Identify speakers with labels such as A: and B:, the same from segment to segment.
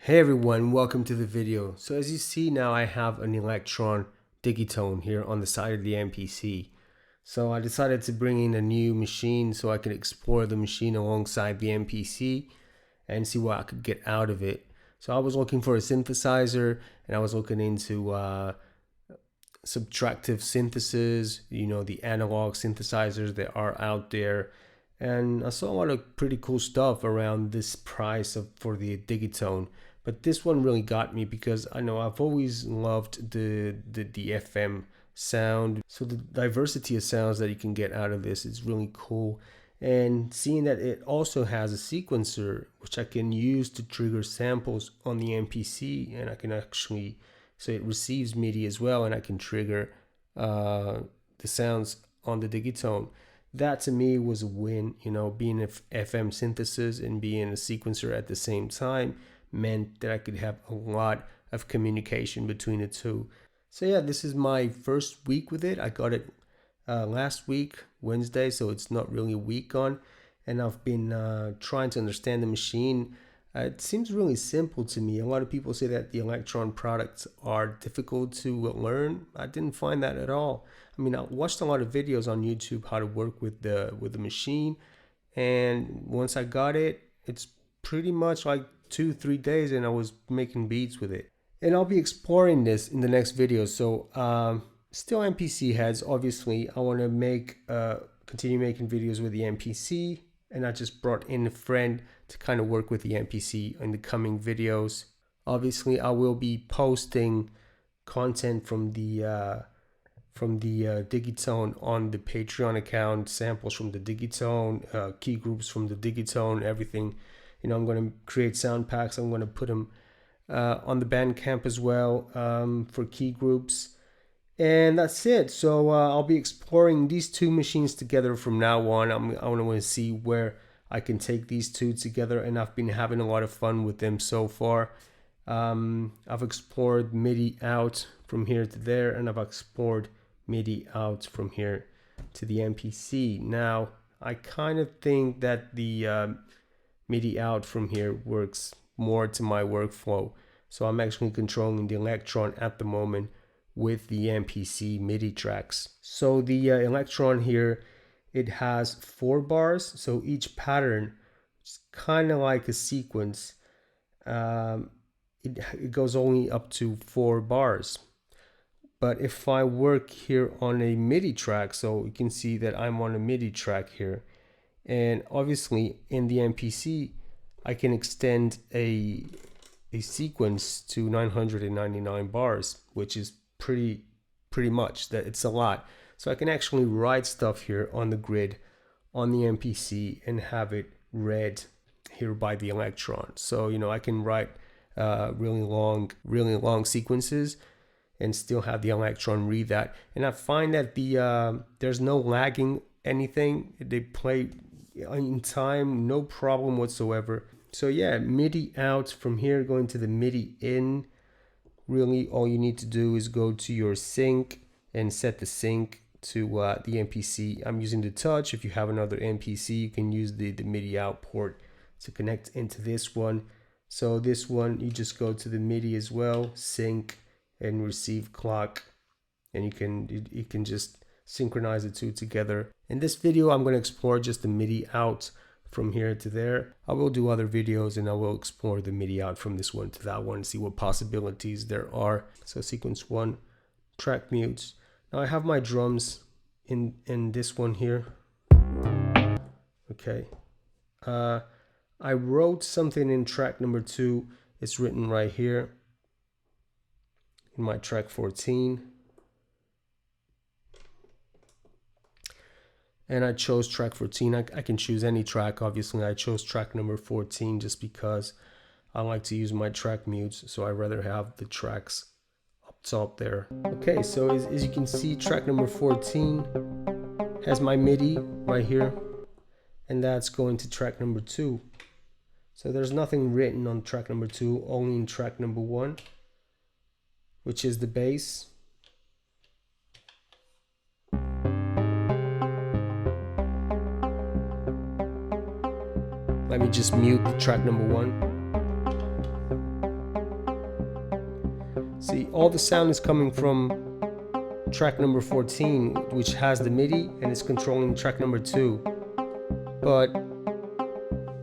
A: Hey everyone, welcome to the video. So as you see now, I have an Elektron Digitone here on the side of the MPC. So I decided to bring in a new machine so I could explore the machine alongside the MPC and see what I could get out of it. So I was looking for a synthesizer and I was looking into subtractive synthesis, the analog synthesizers that are out there. And I saw a lot of pretty cool stuff around this price for the Digitone. But this one really got me because I know I've always loved the FM sound. So the diversity of sounds that you can get out of this is really cool. And seeing that it also has a sequencer, which I can use to trigger samples on the MPC, and I can actually, so it receives MIDI as well, and I can trigger the sounds on the Digitone. That to me was a win. Being an FM synthesis and being a sequencer at the same time meant that I could have a lot of communication between the two. So yeah, this is my first week with it. I got it last week, Wednesday, so it's not really a week on. And I've been trying to understand the machine. It seems really simple to me. A lot of people say that the Elektron products are difficult to learn. I didn't find that at all. I mean, I watched a lot of videos on YouTube how to work with the machine, and once I got it, it's pretty much like 2-3 days and I was making beats with it. And I'll be exploring this in the next video. So still MPC heads, obviously I want to continue making videos with the MPC, and I just brought in a friend to kind of work with the MPC in the coming videos. Obviously I will be posting content from the Digitone on the Patreon account, samples from the Digitone, key groups from the Digitone, everything. I'm going to create sound packs. I'm going to put them on the Bandcamp as well for key groups. And that's it. So I'll be exploring these two machines together from now on. I want to see where I can take these two together, and I've been having a lot of fun with them so far. I've explored MIDI out from here to there, and I've explored MIDI out from here to the MPC. Now, I kind of think that the MIDI out from here works more to my workflow. So I'm actually controlling the Elektron at the moment with the MPC MIDI tracks. So the Elektron here, it has 4 bars. So each pattern is kind of like a sequence. It goes only up to 4 bars. But if I work here on a MIDI track, so you can see that I'm on a MIDI track here. And obviously in the MPC, I can extend a sequence to 999 bars, which is pretty much that. It's a lot. So I can actually write stuff here on the grid on the MPC and have it read here by the Elektron. So I can write really long sequences and still have the Elektron read that. And I find that there's no lagging anything. They play in time, no problem whatsoever. So yeah, MIDI out from here, going to the MIDI in. Really, all you need to do is go to your sync and set the sync to the MPC. I'm using the Touch. If you have another MPC, you can use the MIDI out port to connect into this one. So this one, you just go to the MIDI as well, sync and receive clock, and you can just synchronize the two together. In this video, I'm going to explore just the MIDI out from here to there. I will do other videos and I will explore the MIDI out from this one to that one and see what possibilities there are. So sequence 1, track mutes. Now I have my drums in this one here. Okay. I wrote something in track number 2. It's written right here in my track 14. and I chose track 14. I can choose any track. Obviously, I chose track number 14 just because I like to use my track mutes, so I rather have the tracks up top there. Okay, so as you can see, track number 14 has my MIDI right here, and that's going to track number 2. So there's nothing written on track number 2, only in track number 1, which is the bass. Let me just mute the track number 1. See, all the sound is coming from track number 14, which has the MIDI and is controlling track number 2. But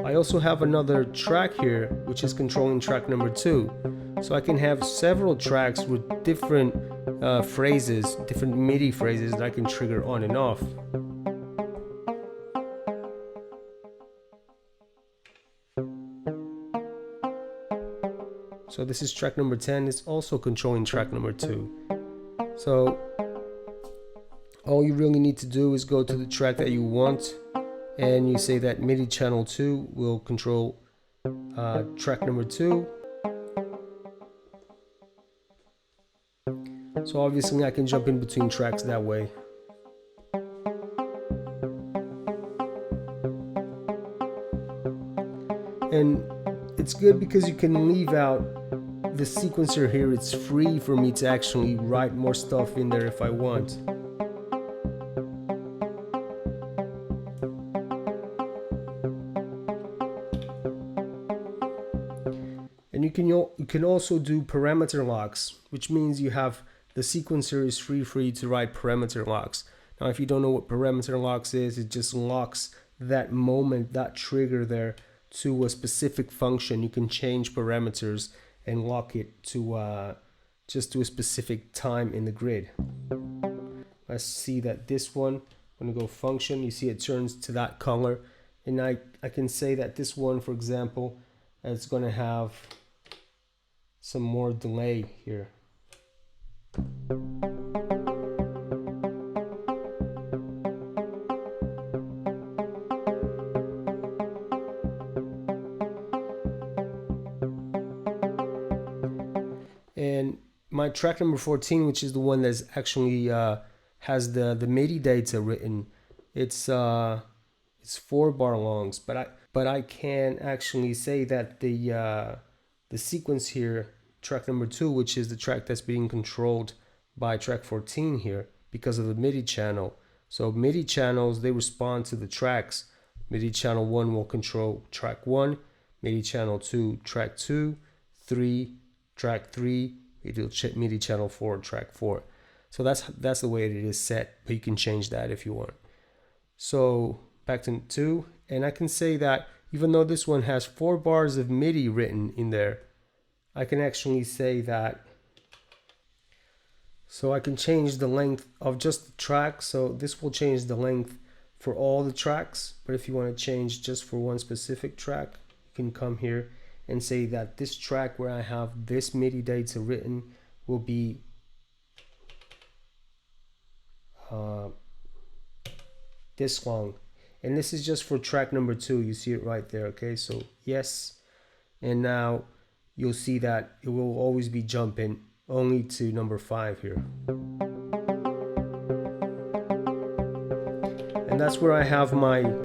A: I also have another track here, which is controlling track number 2. So I can have several tracks with different phrases, different MIDI phrases that I can trigger on and off. So this is track number 10. It's also controlling track number 2. So all you really need to do is go to the track that you want, and you say that MIDI channel 2 will control track number 2. So obviously I can jump in between tracks that way. And it's good because you can leave out the sequencer here. It's free for me to actually write more stuff in there if I want. And you can also do parameter locks, which means you have the sequencer is free for you to write parameter locks. Now, if you don't know what parameter locks is, it just locks that moment, that trigger there to a specific function. You can change parameters and lock it to just to a specific time in the grid. Let's see that this one, I'm gonna go function, you see it turns to that color, and I can say that this one, for example, it's gonna have some more delay here. And my track number 14, which is the one that's actually has the MIDI data written, it's 4 bar longs, but I can actually say that the sequence here, track number 2, which is the track that's being controlled by track 14 here because of the MIDI channel. So MIDI channels, they respond to the tracks. MIDI channel 1 will control track 1, MIDI channel 2 track 2, 3 track 3, MIDI channel 4 track 4. So that's the way it is set, but you can change that if you want. So back to 2, and I can say that even though this one has 4 bars of MIDI written in there, I can actually say that, so I can change the length of just the track. So this will change the length for all the tracks, but if you want to change just for one specific track, you can come here and say that this track where I have this MIDI data written will be this long, and this is just for track number 2. You see it right there. Okay, so yes, and now you'll see that it will always be jumping only to number 5 here. And that's where I have my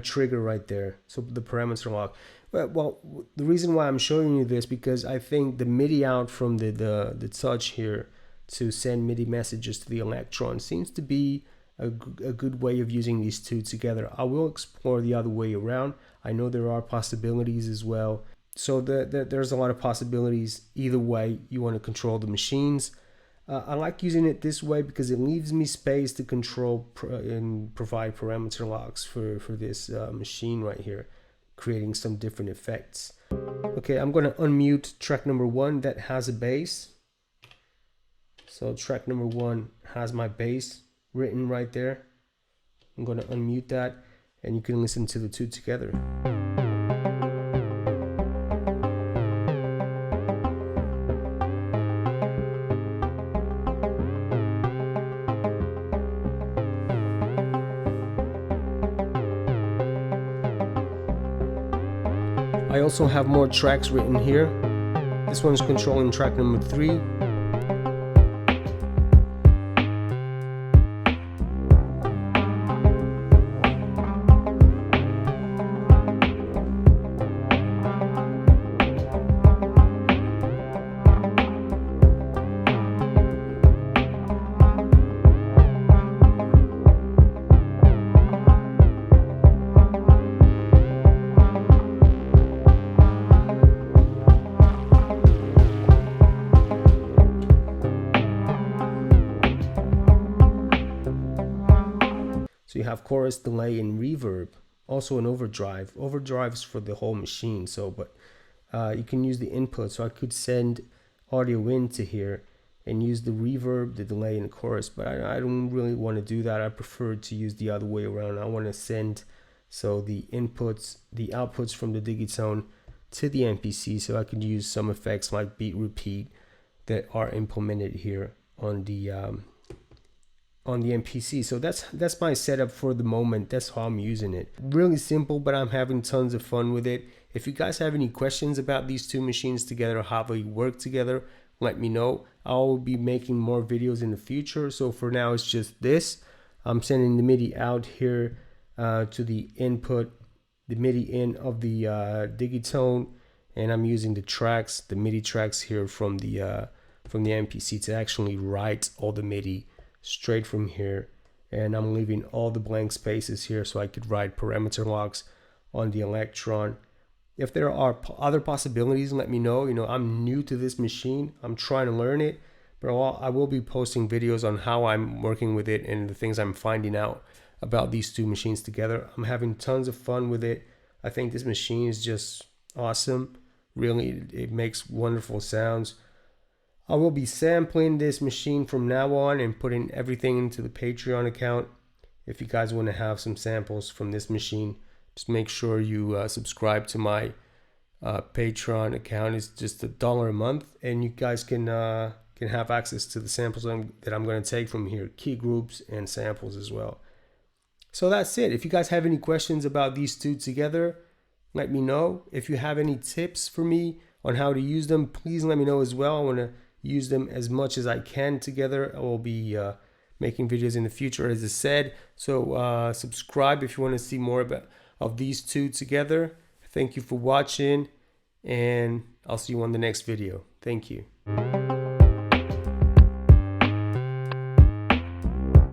A: trigger right there, so the parameter lock. Well, the reason why I'm showing you this, because I think the MIDI out from the touch here to send MIDI messages to the Elektron seems to be a good way of using these two together. I will explore the other way around. I know there are possibilities as well. So there's a lot of possibilities either way you want to control the machines. I like using it this way because it leaves me space to control and provide parameter locks for this machine right here, creating some different effects. Okay, I'm going to unmute track number 1 that has a bass. So track number 1 has my bass written right there. I'm going to unmute that, and you can listen to the two together. I also have more tracks written here. This one's controlling track number 3. So you have chorus, delay, and reverb. Also an overdrive. Overdrive's for the whole machine. So, but you can use the input. So I could send audio into here and use the reverb, the delay, and the chorus. But I don't really want to do that. I prefer to use the other way around. I want to send the inputs, the outputs from the Digitone to the MPC, so I can use some effects like beat repeat that are implemented here on the MPC. So that's my setup for the moment. That's how I'm using it. Really simple, but I'm having tons of fun with it. If you guys have any questions about these two machines together, how they work together, let me know. I'll be making more videos in the future. So for now, it's just this. I'm sending the MIDI out here to the input, the MIDI in of the Digitone, and I'm using the tracks, the MIDI tracks here from the MPC to actually write all the MIDI straight from here, and I'm leaving all the blank spaces here so I could write parameter locks on the Elektron. If there are other possibilities, let me know. You know, I'm new to this machine. I'm trying to learn it, but I will be posting videos on how I'm working with it and the things I'm finding out about these two machines together. I'm having tons of fun with it. I think this machine is just awesome. Really, it makes wonderful sounds. I will be sampling this machine from now on and putting everything into the Patreon account. If you guys want to have some samples from this machine, just make sure you subscribe to my Patreon account. It's just $1 a month, and you guys can have access to the samples that I'm going to take from here, key groups and samples as well. So that's it. If you guys have any questions about these two together, let me know. If you have any tips for me on how to use them, please let me know as well. I want to use them as much as I can together. I will be making videos in the future, as I said. So subscribe if you want to see more of these two together. Thank you for watching, and I'll see you on the next video. Thank you.